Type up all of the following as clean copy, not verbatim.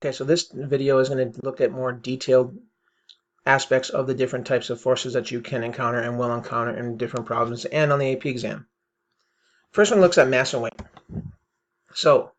Okay, so this video is going to look at more detailed aspects of the different types of forces that you can encounter and will encounter in different problems and on the AP exam. First one looks at mass and weight. So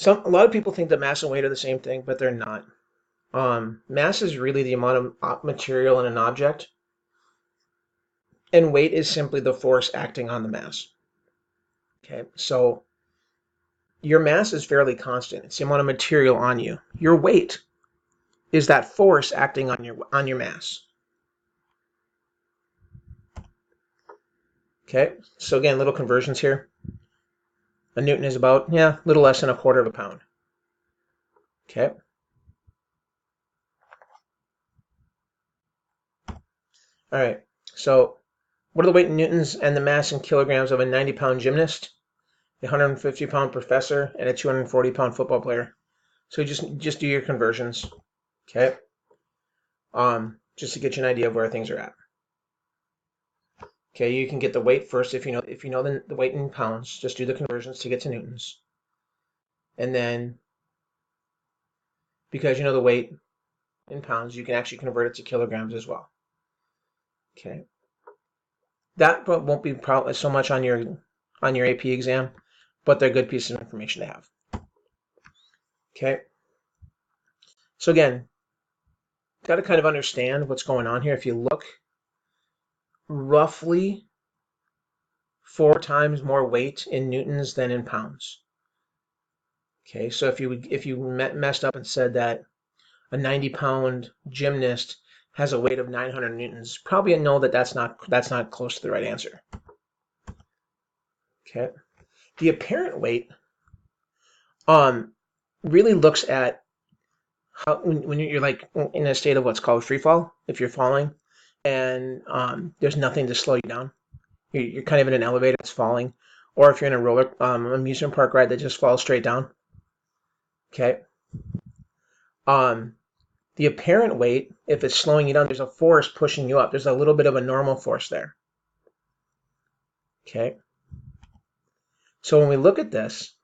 a lot of people think that mass and weight are the same thing, but they're not. Mass is really the amount of material in an object, and weight is simply the force acting on the mass. Okay, so your mass is fairly constant. It's the amount of material on you. Your weight is that force acting on your mass. Okay, so again, little conversions here. A newton is about, a little less than a quarter of a pound. Okay. All right. So what are the weight in newtons and the mass in kilograms of a 90-pound gymnast, a 150-pound professor, and a 240-pound football player? So just do your conversions. Okay. Just to get you an idea of where things are at. Okay, you can get the weight first if you know the weight in pounds. Just do the conversions to get to newtons. And then because you know the weight in pounds, you can actually convert it to kilograms as well. Okay. That won't be so much on your AP exam, but they're good pieces of information to have. Okay. So again, got to kind of understand what's going on here. If you look, roughly 4 times more weight in newtons than in pounds. Okay, so if you messed up and said that a 90-pound gymnast has a weight of 900 newtons, probably know that that's not close to the right answer. Okay, the apparent weight really looks at how when you're like in a state of what's called free fall, if you're falling and there's nothing to slow you down, you're kind of in an elevator that's falling, or if you're in a roller amusement park ride that just falls straight down. Okay. The apparent weight, if it's slowing you down, there's a force pushing you up. There's a little bit of a normal force there. Okay. So when we look at this,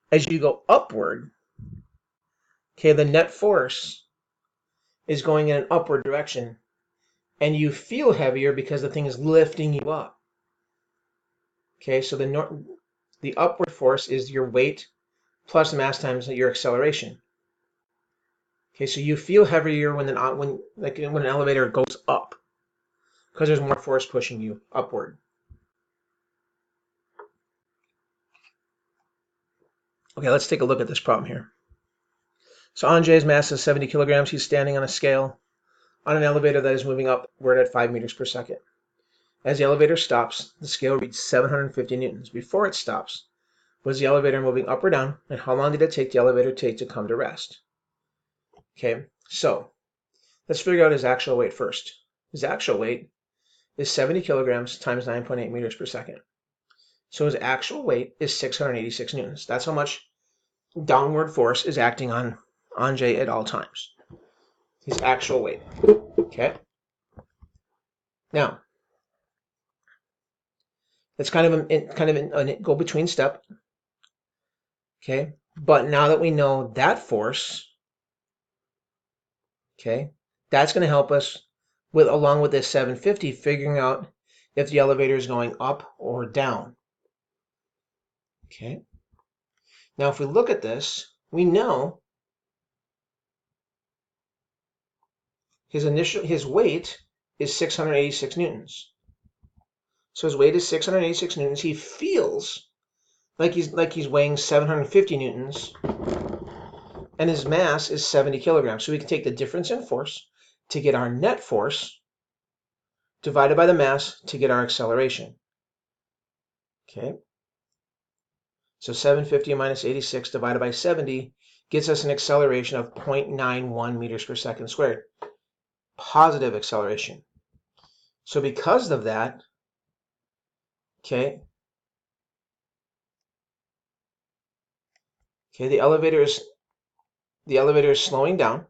as you go upward, okay, the net force is going in an upward direction, and you feel heavier because the thing is lifting you up. Okay, so the upward force is your weight plus mass times your acceleration. Okay, so you feel heavier when an elevator goes up because there's more force pushing you upward. Okay, let's take a look at this problem here. So Andre's mass is 70 kilograms. He's standing on a scale on an elevator that is moving upward at 5 meters per second. As the elevator stops, the scale reads 750 newtons. Before it stops, was the elevator moving up or down, and how long did it take the elevator to come to rest? Okay, so let's figure out his actual weight first. His actual weight is 70 kilograms times 9.8 meters per second. So his actual weight is 686 newtons. That's how much downward force is acting on Andre at all times. His actual weight. Okay. Now, it's kind of a go-between step. Okay. But now that we know that force, okay, that's going to help us along with this 750, figuring out if the elevator is going up or down. Okay. Now, if we look at this, we know his weight is 686 newtons. So his weight is 686 newtons. He feels like he's weighing 750 newtons, and his mass is 70 kilograms. So we can take the difference in force to get our net force divided by the mass to get our acceleration. Okay. So 750 minus 86 divided by 70 gets us an acceleration of 0.91 meters per second squared. Positive acceleration. So because of that, okay, the elevator is slowing down.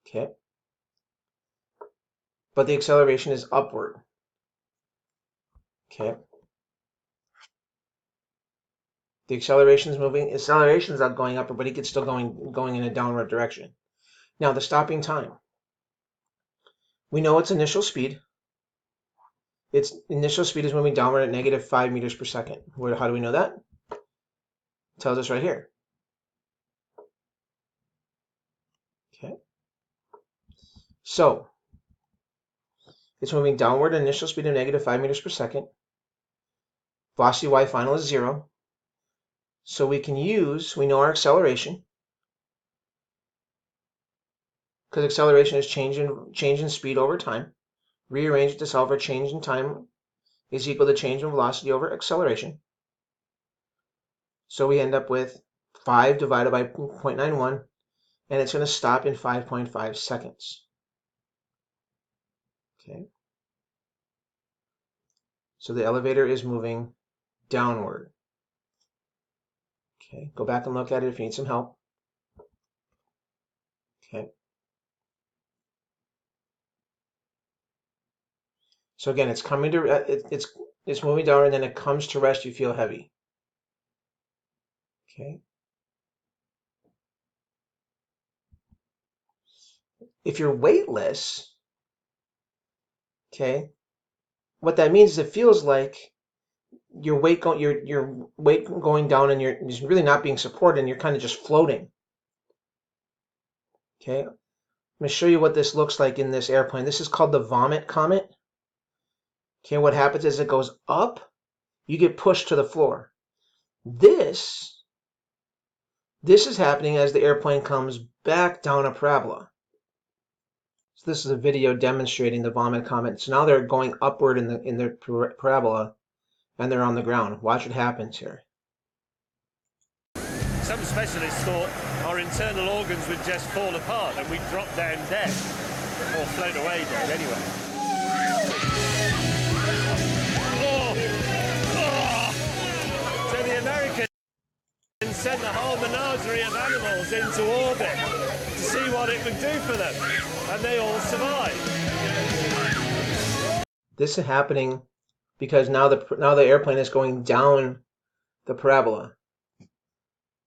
Okay. But the acceleration is upward. Okay. The acceleration is moving. Acceleration is not going up, but it's still going in a downward direction. Now the stopping time. We know its initial speed. Its initial speed is moving downward at negative 5 meters per second. How do we know that? It tells us right here. Okay. So it's moving downward at initial speed of negative 5 meters per second. Velocity y final is 0. So we know our acceleration, because acceleration is change in speed over time. Rearrange it to solve our change in time is equal to change in velocity over acceleration. So we end up with 5 divided by 0.91, and it's going to stop in 5.5 seconds. Okay. So the elevator is moving downward. Okay, go back and look at it if you need some help. Okay. So again, it's coming to it's moving down, and then it comes to rest. You feel heavy. Okay. If you're weightless, okay, what that means is it feels like your weight going down, and you're really not being supported, and you're kind of just floating. Okay. I'm going to show you what this looks like in this airplane. This is called the vomit comet. Okay, what happens is it goes up, you get pushed to the floor. This is happening as the airplane comes back down a parabola. So this is a video demonstrating the vomit comet. So now they're going upward in the parabola, and they're on the ground. Watch what happens here. Some specialists thought our internal organs would just fall apart and we'd drop down dead, or float away dead anyway. So the Americans sent the whole menagerie of animals into orbit to see what it would do for them, and they all survived. This is happening because now the airplane is going down the parabola,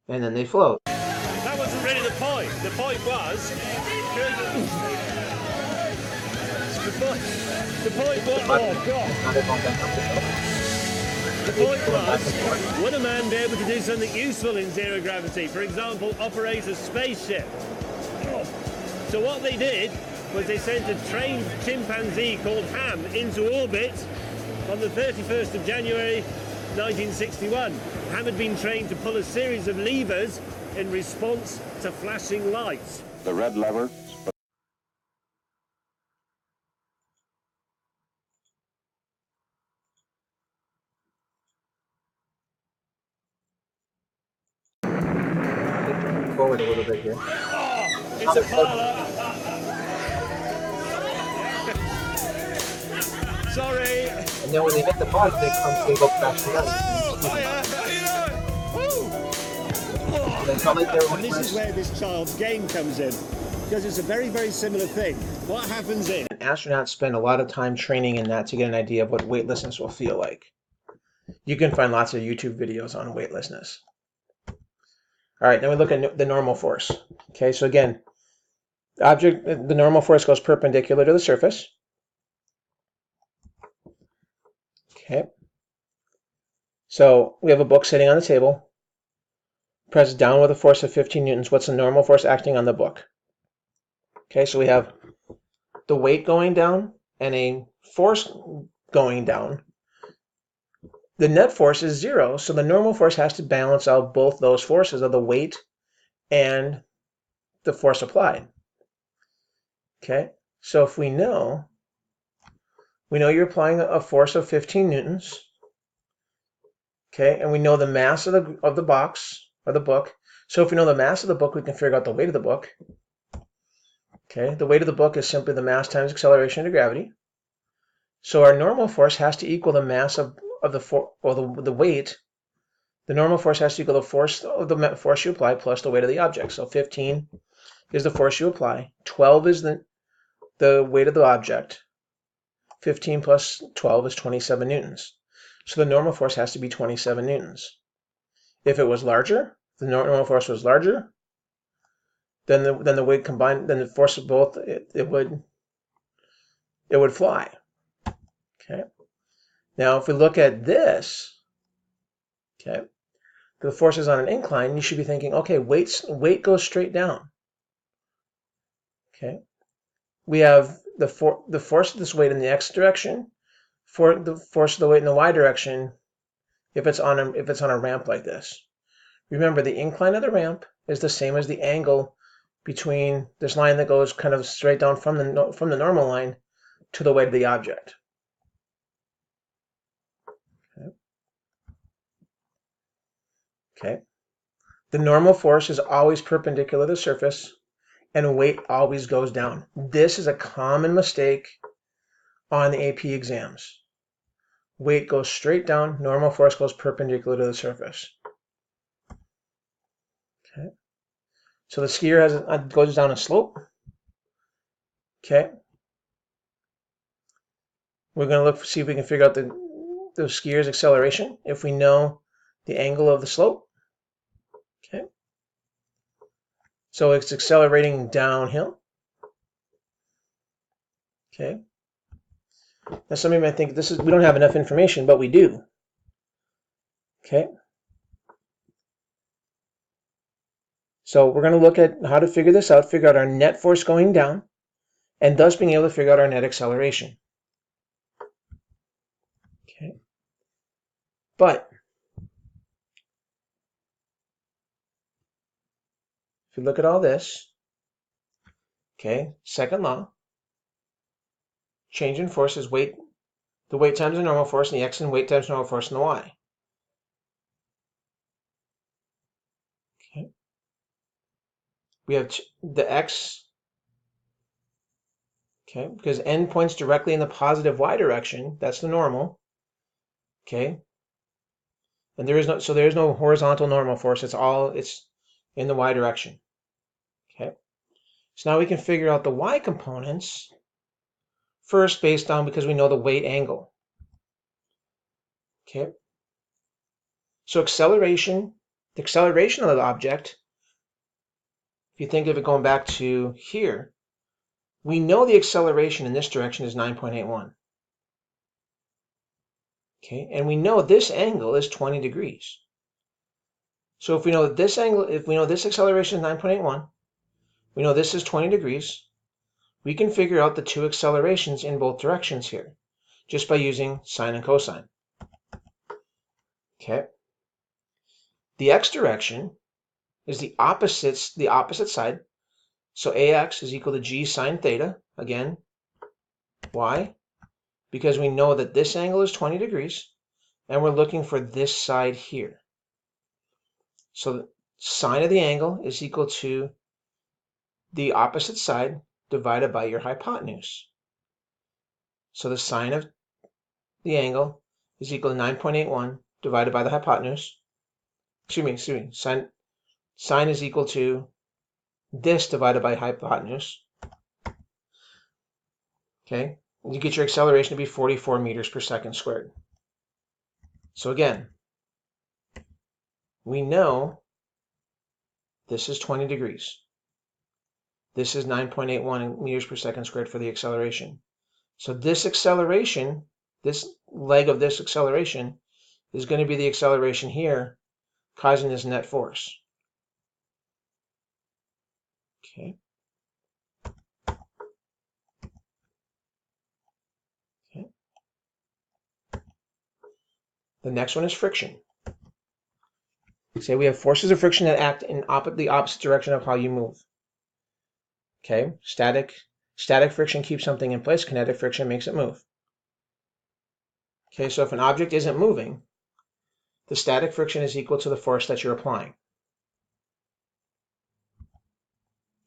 and then they float. That wasn't really the point. The point was oh God. The point was, would a man be able to do something useful in zero gravity? For example, operate a spaceship. So what they did was they sent a trained chimpanzee called Ham into orbit on the 31st of January 1961. Ham had been trained to pull a series of levers in response to flashing lights. The red lever. Forward a little bit here. Oh, it's a parlor. Sorry. And then when they hit the bottom, they go crashing down. And this is where this child's game comes in, because it's a very, very similar thing. What happens is astronauts spend a lot of time training in that to get an idea of what weightlessness will feel like. You can find lots of YouTube videos on weightlessness. All right, then we look at the normal force. Okay, so again, the normal force goes perpendicular to the surface. Okay. So we have a book sitting on the table. Press down with a force of 15 newtons. What's the normal force acting on the book? Okay, so we have the weight going down and a force going down. The net force is 0, so the normal force has to balance out both those forces of the weight and the force applied. Okay, so if we know you're applying a force of 15 newtons. Okay, and we know the mass of the box or the book. So if we know the mass of the book, we can figure out the weight of the book. Okay, the weight of the book is simply the mass times acceleration to gravity. So our normal force has to equal the mass of the weight. The normal force has to equal the force you apply plus the weight of the object. So 15 is the force you apply. 12 is the weight of the object. 15 plus 12 is 27 newtons. So the normal force has to be 27 newtons. If it was larger, the normal force was larger, then the weight combined, then the force of both, it would fly. Okay. Now, if we look at this, okay, the force is on an incline, you should be thinking, okay, weight goes straight down. Okay. We have the force of this weight in the x direction, for the force of the weight in the y direction, if it's on a ramp like this. Remember, the incline of the ramp is the same as the angle between this line that goes kind of straight down from the normal line to the weight of the object. Okay. The normal force is always perpendicular to the surface, and weight always goes down. This is a common mistake on the AP exams. Weight goes straight down, normal force goes perpendicular to the surface. Okay. So the skier goes down a slope. Okay. We're going to see if we can figure out the skier's acceleration if we know the angle of the slope. Okay. So it's accelerating downhill. Okay. Now some of you might think we don't have enough information, but we do. Okay. So we're going to look at how to figure this out, figure out our net force going down, and thus being able to figure out our net acceleration. Okay. But if you look at all this, okay, second law, change in force is weight, the weight times the normal force, and the x in weight times normal force in the y. Okay. We have the x, okay, because n points directly in the positive y direction, that's the normal, okay, and there is no horizontal normal force, it's in the y direction. Okay, so now we can figure out the y components first because we know the weight angle. Okay, so the acceleration of the object, if you think of it going back to here, we know the acceleration in this direction is 9.81. Okay, and we know this angle is 20 degrees. So if we know this angle, if we know this acceleration is 9.81, we know this is 20 degrees, we can figure out the two accelerations in both directions here, just by using sine and cosine. Okay. The x direction is the opposite side. So ax is equal to g sine theta, again. Why? Because we know that this angle is 20 degrees, and we're looking for this side here. So the sine of the angle is equal to the opposite side divided by your hypotenuse. So the sine of the angle is equal to 9.81 divided by the hypotenuse. Excuse me. Sine is equal to this divided by hypotenuse. Okay, you get your acceleration to be 44 meters per second squared. So again, we know this is 20 degrees. This is 9.81 meters per second squared for the acceleration. So this acceleration, this leg of this acceleration, is going to be the acceleration here, causing this net force. Okay. Okay. The next one is friction. Say we have forces of friction that act in the opposite direction of how you move. Okay, static friction keeps something in place, kinetic friction makes it move. Okay, so if an object isn't moving, the static friction is equal to the force that you're applying.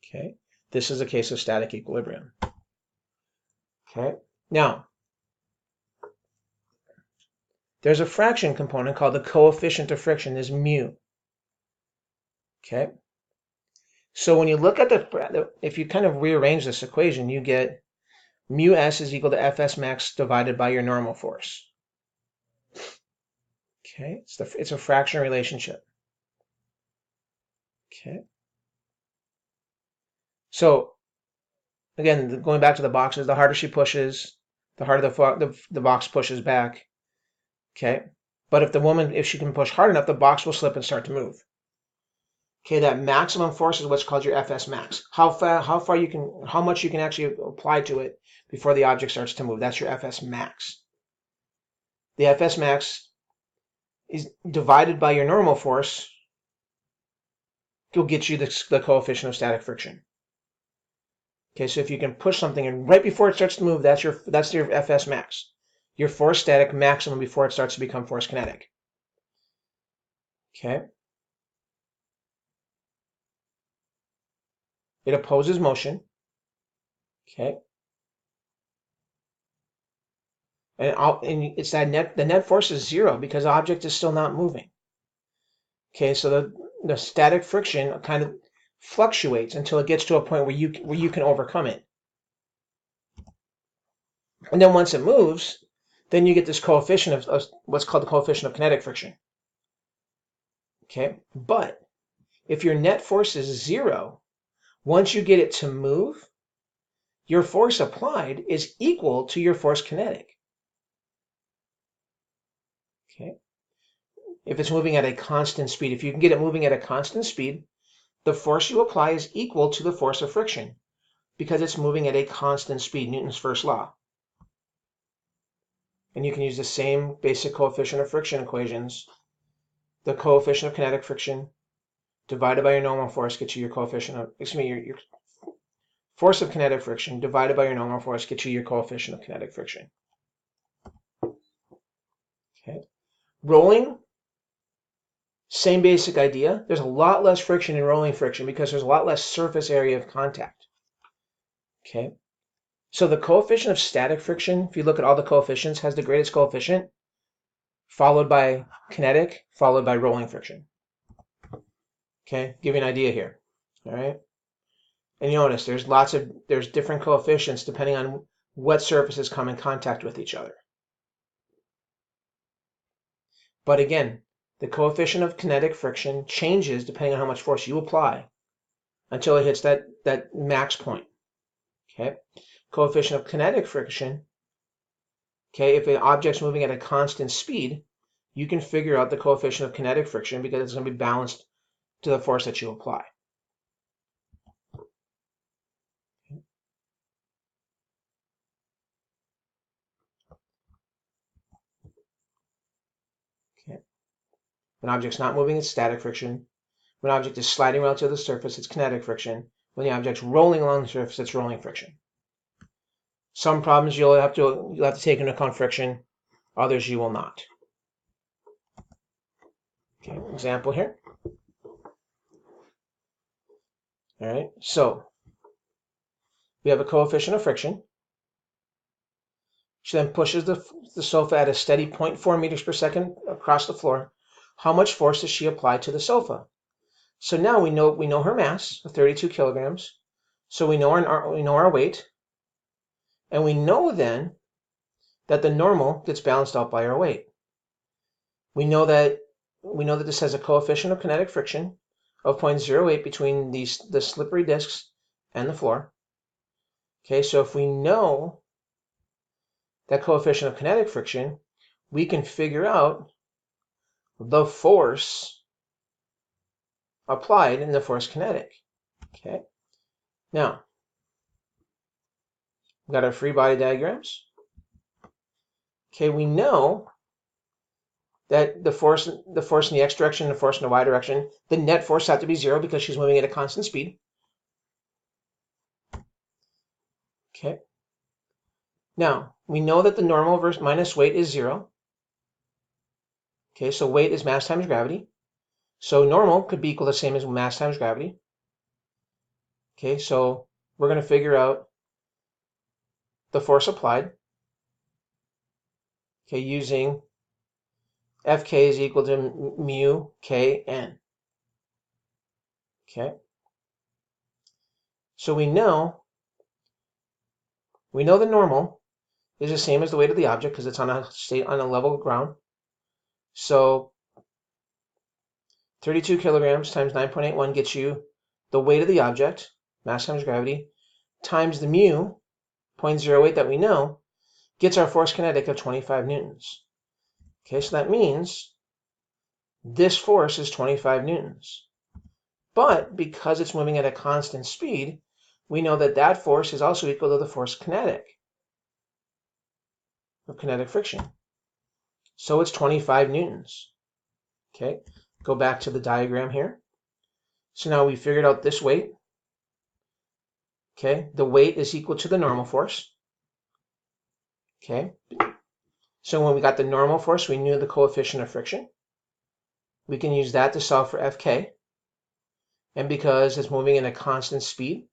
Okay, this is a case of static equilibrium. Okay, now there's a fraction component called the coefficient of friction, is mu. Okay, so when you look at if you kind of rearrange this equation, you get mu s is equal to Fs max divided by your normal force. Okay, it's a fraction relationship. Okay. So again, going back to the boxes, the harder she pushes, the harder the box pushes back. Okay. But if she can push hard enough, the box will slip and start to move. Okay, that maximum force is what's called your FS max. How much you can actually apply to it before the object starts to move. That's your FS max. The FS max is divided by your normal force. Will get you the coefficient of static friction. Okay, so if you can push something and right before it starts to move, that's your FS max. Your force static maximum before it starts to become force kinetic. Okay. It opposes motion. Okay. And it's the net force is 0 because the object is still not moving. Okay, so the static friction kind of fluctuates until it gets to a point where you can overcome it. And then once it moves, then you get this coefficient of what's called the coefficient of kinetic friction. Okay, but if your net force is 0, once you get it to move, your force applied is equal to your force kinetic. Okay. If it's moving at a constant speed, if you can get it moving at a constant speed, the force you apply is equal to the force of friction because it's moving at a constant speed, Newton's first law. And you can use the same basic coefficient of friction equations. The coefficient of kinetic friction divided by your normal force gets you your coefficient of, your force of kinetic friction divided by your normal force gets you your coefficient of kinetic friction. Okay. Rolling, same basic idea. There's a lot less friction in rolling friction because there's a lot less surface area of contact. Okay. So the coefficient of static friction, if you look at all the coefficients, has the greatest coefficient, followed by kinetic, followed by rolling friction. Okay, give you an idea here. All right. And you notice there's different coefficients depending on what surfaces come in contact with each other. But again, the coefficient of kinetic friction changes depending on how much force you apply until it hits that max point. Okay. Coefficient of kinetic friction, okay, if an object's moving at a constant speed, you can figure out the coefficient of kinetic friction because it's going to be balanced to the force that you apply. Okay. When an object's not moving, it's static friction. When an object is sliding relative to the surface, it's kinetic friction. When the object's rolling along the surface, it's rolling friction. Some problems you'll have to take into account friction, others you will not. Okay, example here. All right, so we have a coefficient of friction. She then pushes the sofa at a steady 0.4 meters per second across the floor. How much force does she apply to the sofa? So now we know her mass of 32 kilograms. So we know our weight, and we know then that the normal gets balanced out by our weight. We know that this has a coefficient of kinetic friction of 0.08 between the slippery discs and the floor. Okay, so if we know that coefficient of kinetic friction, we can figure out the force applied in the force kinetic. Okay, now we've got our free body diagrams. Okay, we know that the force in the x direction and the force in the y direction, the net force has to be 0 because she's moving at a constant speed. Okay. Now, we know that the normal versus minus weight is 0. Okay, so weight is mass times gravity. So normal could be equal to the same as mass times gravity. Okay, so we're going to figure out the force applied. Okay, using Fk is equal to mu Kn. Okay. So we know the normal is the same as the weight of the object because it's on a level ground. So 32 kilograms times 9.81 gets you the weight of the object, mass times gravity, times the mu, 0.08 that we know, gets our force kinetic of 25 newtons. Okay, so that means this force is 25 newtons. But because it's moving at a constant speed, we know that that force is also equal to the force kinetic of kinetic friction. So it's 25 newtons. Okay, go back to the diagram here. So now we figured out this weight. Okay, the weight is equal to the normal force. Okay, so when we got the normal force, we knew the coefficient of friction. We can use that to solve for Fk. And because it's moving in a constant speed,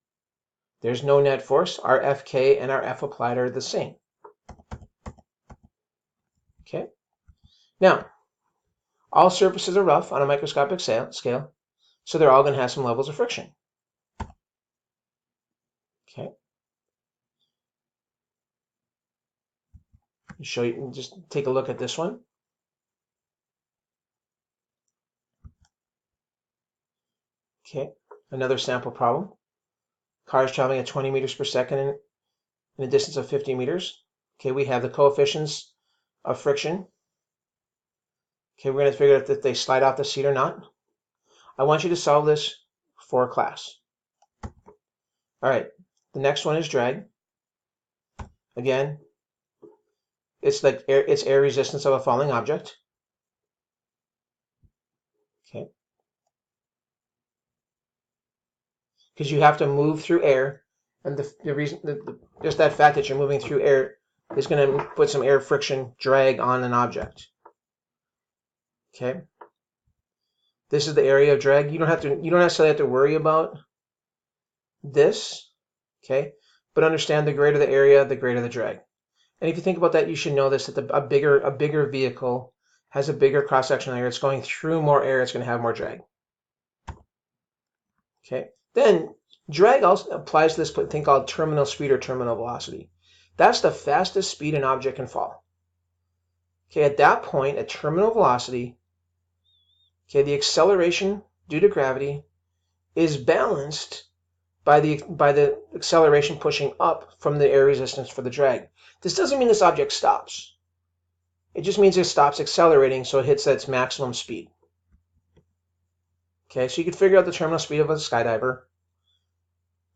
there's no net force. Our Fk and our F applied are the same. Okay. Now, all surfaces are rough on a microscopic scale, so they're all going to have some levels of friction. Okay. I'll show you. Just take a look at this one. Okay. Another sample problem. Car is traveling at 20 meters per second in a distance of 50 meters. Okay, we have the coefficients of friction. Okay, we're going to figure out if they slide off the seat or not. I want you to solve this for class. All right, the next one is drag. Again, it's like it's air resistance of a falling object. Okay, because you have to move through air, and the reason, just that fact that you're moving through air is going to put some air friction drag on an object. Okay, this is the area of drag. You don't necessarily have to worry about this. Okay, but understand the greater the area, the greater the drag. And if you think about that, you should know this, that a bigger vehicle has a bigger cross-sectional area. It's going through more air. It's going to have more drag. Okay. Then drag also applies to this thing called terminal speed or terminal velocity. That's the fastest speed an object can fall. Okay. At that point, at terminal velocity, okay, the acceleration due to gravity is balanced by the acceleration pushing up from the air resistance for the drag. This doesn't mean this object stops. It just means it stops accelerating, so it hits its maximum speed. Okay, so you can figure out the terminal speed of a skydiver.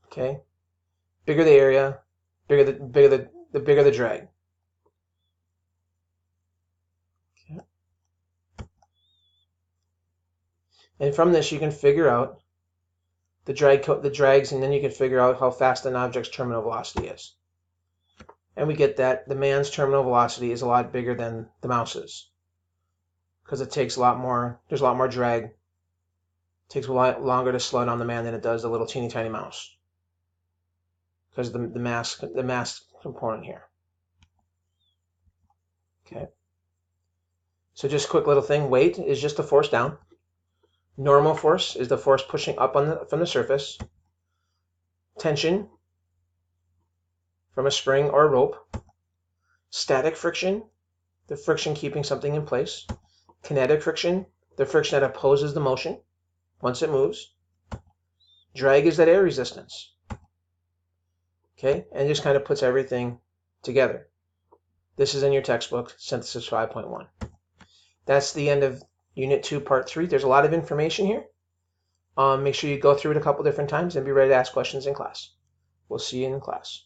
Okay, bigger the area, bigger the drag. Okay. And from this, you can figure out the drags, and then you can figure out how fast an object's terminal velocity is. And we get that the man's terminal velocity is a lot bigger than the mouse's, because it takes a lot more. There's a lot more drag. It takes a lot longer to slow down the man than it does the little teeny tiny mouse, because of the mass component here. Okay. So just a quick little thing. Weight is just the force down. Normal force is the force pushing up from the surface. Tension from a spring or a rope. Static friction, the friction keeping something in place. Kinetic friction, the friction that opposes the motion once it moves. Drag is that air resistance. Okay, and it just kind of puts everything together. This is in your textbook, Synthesis 5.1. That's the end of Unit 2, Part 3. There's a lot of information here. Make sure you go through it a couple different times and be ready to ask questions in class. We'll see you in class.